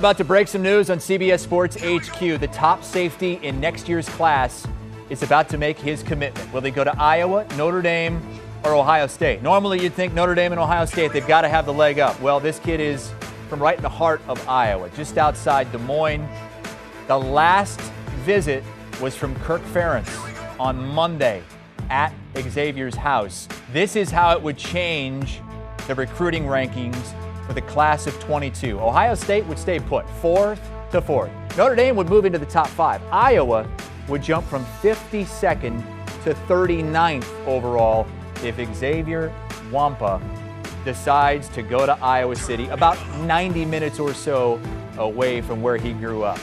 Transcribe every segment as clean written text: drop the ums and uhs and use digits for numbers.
About to break some news on CBS Sports HQ. The top safety in next year's class is about to make his commitment. Will they go to Iowa, Notre Dame, or Ohio State? Normally you'd think Notre Dame and Ohio State, they've got to have the leg up. Well, this kid is from right in the heart of Iowa, just outside Des Moines. The last visit was from Kirk Ferentz on Monday at Xavier's house. This is how it would change the recruiting rankings for the class of 22. Ohio State would stay put, 4th to 4th. Notre Dame would move into the top 5. Iowa would jump from 52nd to 39th overall if Xavier Nwankpa decides to go to Iowa City, about 90 minutes or so away from where he grew up.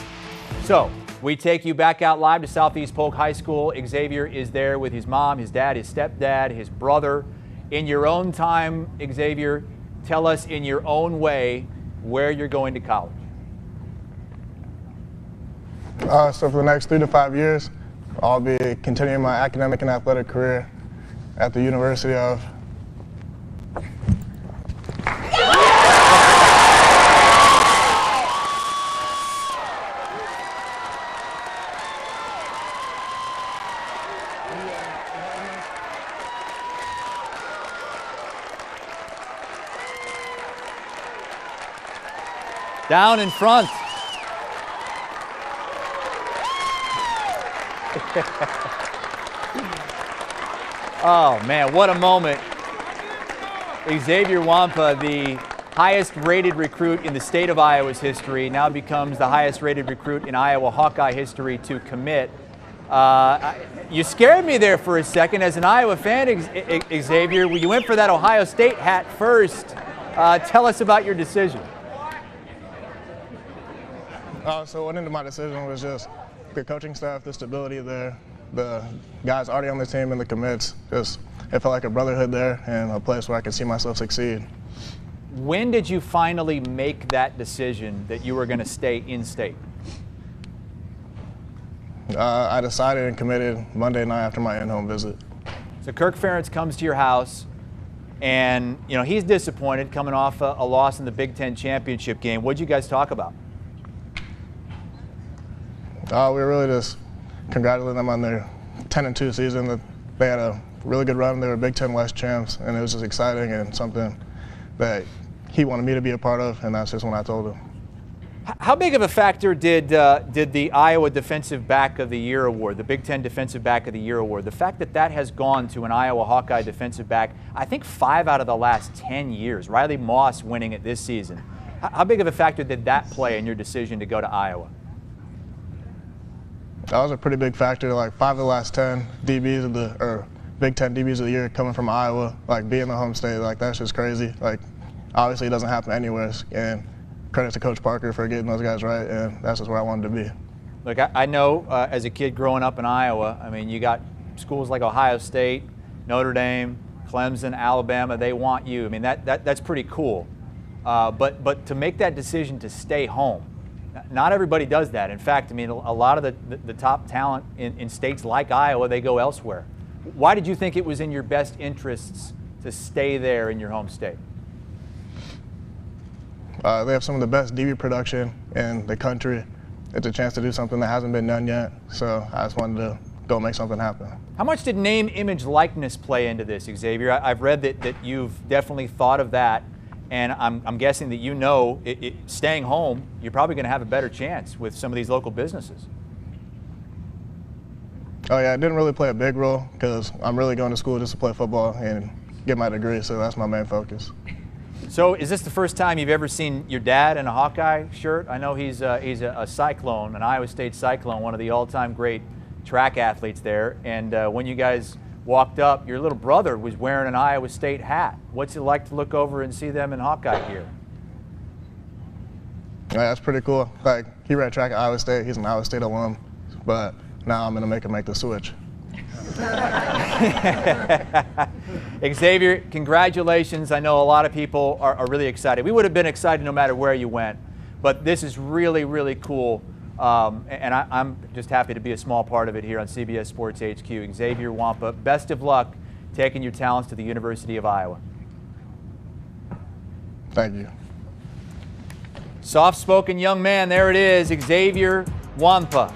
So we take you back out live to Southeast Polk High School. Xavier is there with his mom, his dad, his stepdad, his brother. In your own time, Xavier, tell us in your own way where you're going to college. So for the next 3 to 5 years, I'll be continuing my academic and athletic career at the University of Down in front. Oh man, what a moment. Xavier Nwankpa, the highest rated recruit in the state of Iowa's history, now becomes the highest rated recruit in Iowa Hawkeye history to commit. You scared me there for a second as an Iowa fan, Xavier. You went for that Ohio State hat first. Tell us about your decision. So what into my decision was just the coaching staff, the stability there, the guys already on the team and the commits. Just it felt like a brotherhood there and a place where I could see myself succeed. When did you finally make that decision that you were going to stay in state? I decided and committed Monday night after my in-home visit. So Kirk Ferentz comes to your house, and you know he's disappointed coming off a loss in the Big Ten championship game. What did you guys talk about? We were really just congratulating them on their 10-2 season. They had a really good run. They were Big Ten West champs, and it was just exciting and something that he wanted me to be a part of, and that's just when I told him. How big of a factor did the Iowa Defensive Back of the Year award, the Big Ten Defensive Back of the Year award, the fact that that has gone to an Iowa Hawkeye defensive back, I think 5 out of the last 10 years, Riley Moss winning it this season. How big of a factor did that play in your decision to go to Iowa? That was a pretty big factor. Like 5 of the last 10 DBs of the Big Ten DBs of the year coming from Iowa, like being the home state, like that's just crazy. Like obviously it doesn't happen anywhere, and credit to Coach Parker for getting those guys right, and that's just where I wanted to be. Look, I know as a kid growing up in Iowa, I mean, you got schools like Ohio State, Notre Dame, Clemson, Alabama. They want you. I mean, that's pretty cool. But to make that decision to stay home. Not everybody does that. In fact, I mean, a lot of the top talent in states like Iowa, they go elsewhere. Why did you think it was in your best interests to stay there in your home state? They have some of the best DB production in the country. It's a chance to do something that hasn't been done yet, so I just wanted to go make something happen. How much did name, image, likeness play into this, Xavier? I've read that you've definitely thought of that. And I'm guessing that you know, staying home, you're probably going to have a better chance with some of these local businesses. Oh yeah, it didn't really play a big role because I'm really going to school just to play football and get my degree, so that's my main focus. So is this the first time you've ever seen your dad in a Hawkeye shirt? I know he's a Cyclone, an Iowa State Cyclone, one of the all-time great track athletes there. And when you guys walked up, your little brother was wearing an Iowa State hat. What's it like to look over and see them in Hawkeye gear? Yeah, that's pretty cool. Like, he ran track at Iowa State. He's an Iowa State alum, but now I'm going to make him make the switch. Xavier, congratulations. I know a lot of people are really excited. We would have been excited no matter where you went, but this is really, really cool. And I'm just happy to be a small part of it here on CBS Sports HQ. Xavier Nwankpa, best of luck taking your talents to the University of Iowa. Thank you. Soft-spoken young man, there it is, Xavier Nwankpa.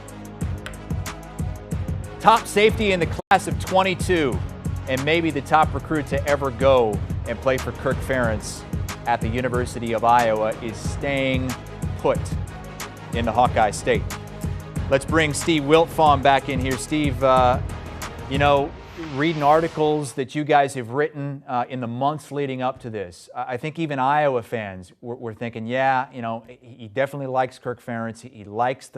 Top safety in the class of 22, and maybe the top recruit to ever go and play for Kirk Ferentz at the University of Iowa, is staying put in the Hawkeye State. Let's bring Steve Wiltfong back in here. Steve, reading articles that you guys have written in the months leading up to this, I think even Iowa fans were thinking, he definitely likes Kirk Ferentz. He likes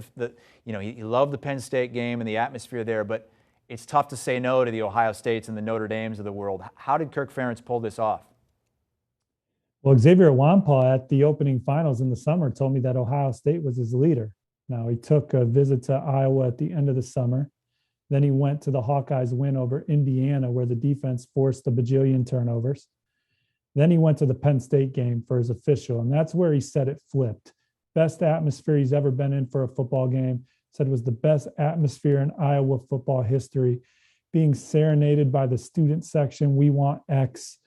he loved the Penn State game and the atmosphere there, but it's tough to say no to the Ohio States and the Notre Dames of the world. How did Kirk Ferentz pull this off? Well, Xavier Nwankpa at the opening finals in the summer told me that Ohio State was his leader. Now, he took a visit to Iowa at the end of the summer. Then he went to the Hawkeyes win over Indiana, where the defense forced a bajillion turnovers. Then he went to the Penn State game for his official, and that's where he said it flipped. Best atmosphere he's ever been in for a football game. Said it was the best atmosphere in Iowa football history. Being serenaded by the student section, we want X.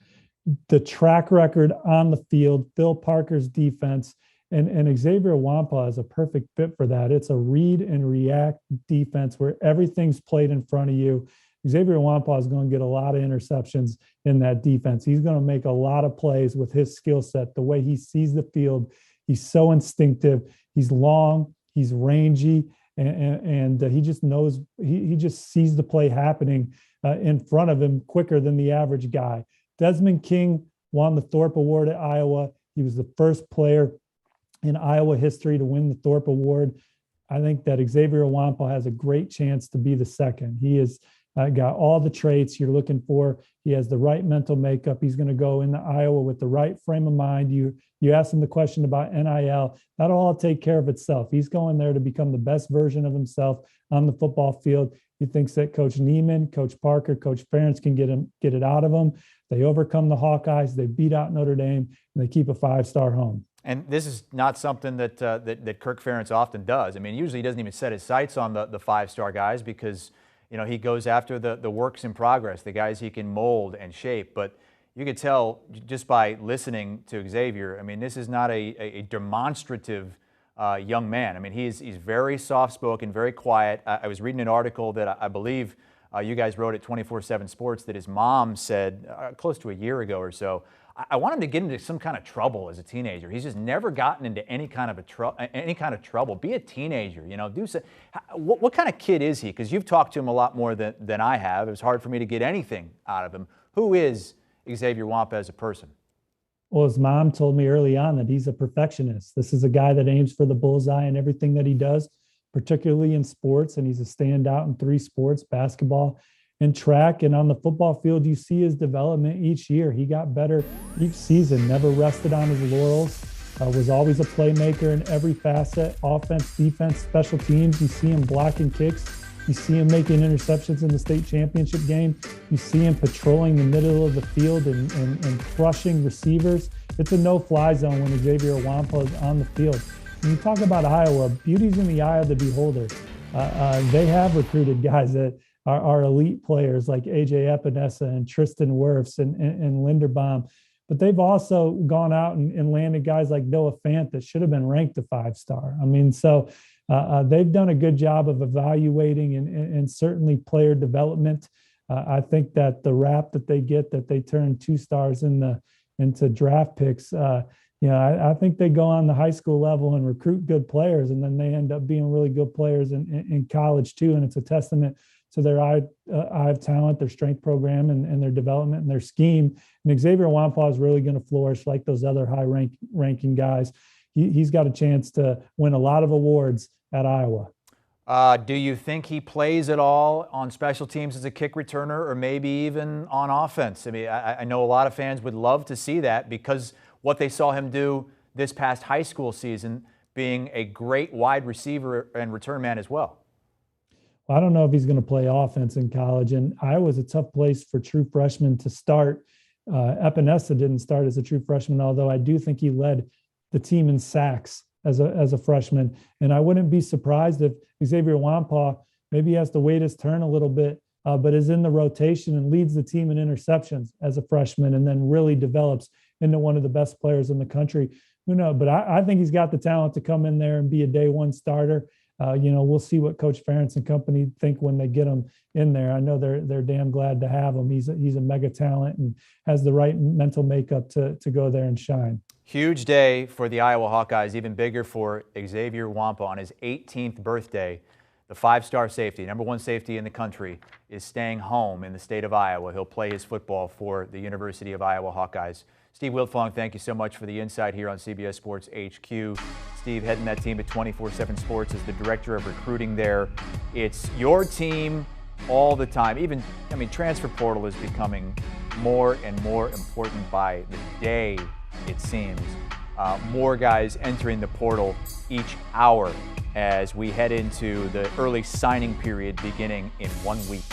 The track record on the field, Phil Parker's defense, and Xavier Nwankpa is a perfect fit for that. It's a read and react defense where everything's played in front of you. Xavier Nwankpa is going to get a lot of interceptions in that defense. He's going to make a lot of plays with his skill set, the way he sees the field. He's so instinctive. He's long, he's rangy, and he just knows, he just sees the play happening in front of him quicker than the average guy. Desmond King won the Thorpe Award at Iowa. He was the first player in Iowa history to win the Thorpe Award. I think that Xavier Nwankpa has a great chance to be the second. He has got all the traits you're looking for. He has the right mental makeup. He's going to go into Iowa with the right frame of mind. You asked him the question about NIL. That'll all take care of itself. He's going there to become the best version of himself on the football field. He thinks that Coach Neiman, Coach Parker, Coach Ferentz can get it out of him. They overcome the Hawkeyes. They beat out Notre Dame, and they keep a 5-star home. And this is not something that Kirk Ferentz often does. I mean, usually he doesn't even set his sights on the 5-star guys because, he goes after the works in progress, the guys he can mold and shape. But you could tell just by listening to Xavier, I mean, this is not a demonstrative young man. I mean, he's very soft-spoken, very quiet. I was reading an article that I believe you guys wrote at 24/7 Sports that his mom said close to a year ago or so, I want him to get into some kind of trouble as a teenager. He's just never gotten into any kind of trouble. Be a teenager, do so. What kind of kid is he? Because you've talked to him a lot more than I have. It was hard for me to get anything out of him. Who is Xavier Nwankpa as a person? Well, his mom told me early on that he's a perfectionist. This is a guy that aims for the bullseye in everything that he does, particularly in sports, and he's a standout in 3 sports, basketball and track. And on the football field, you see his development each year. He got better each season, never rested on his laurels, was always a playmaker in every facet, offense, defense, special teams. You see him blocking kicks. You see him making interceptions in the state championship game. You see him patrolling the middle of the field and crushing receivers. It's a no-fly zone when Xavier Nwankpa is on the field. When you talk about Iowa, beauty's in the eye of the beholder. They have recruited guys that are elite players like A.J. Epinesa and Tristan Wirfs and Linderbaum. But they've also gone out and landed guys like Noah Fant that should have been ranked a 5-star. I mean, so they've done a good job of evaluating and certainly player development. I think that the rap that they get, that they turn 2 stars into draft picks, I think they go on the high school level and recruit good players, and then they end up being really good players in college too. And it's a testament to their eye of talent, their strength program, and their development and their scheme. And Xavier Nwankpa is really going to flourish like those other high-ranking guys. He's got a chance to win a lot of awards at Iowa. Do you think he plays at all on special teams as a kick returner or maybe even on offense? I mean, I know a lot of fans would love to see that because what they saw him do this past high school season, being a great wide receiver and return man as well. I don't know if he's going to play offense in college, and Iowa's a tough place for true freshmen to start. Epinesa didn't start as a true freshman, although I do think he led the team in sacks as a freshman. And I wouldn't be surprised if Xavier Nwankpa maybe has to wait his turn a little bit, but is in the rotation and leads the team in interceptions as a freshman and then really develops into one of the best players in the country. who knows? But I think he's got the talent to come in there and be a day one starter. We'll see what Coach Ferentz and company think when they get him in there. I know they're damn glad to have him. He's a mega talent and has the right mental makeup to go there and shine. Huge day for the Iowa Hawkeyes, even bigger for Xavier Nwankpa on his 18th birthday. The five-star safety, number one safety in the country, is staying home in the state of Iowa. He'll play his football for the University of Iowa Hawkeyes. Steve Wiltfong, thank you so much for the insight here on CBS Sports HQ. Steve, heading that team at 24/7 Sports as the director of recruiting there. It's your team all the time. Transfer portal is becoming more and more important by the day, it seems. More guys entering the portal each hour as we head into the early signing period beginning in 1 week.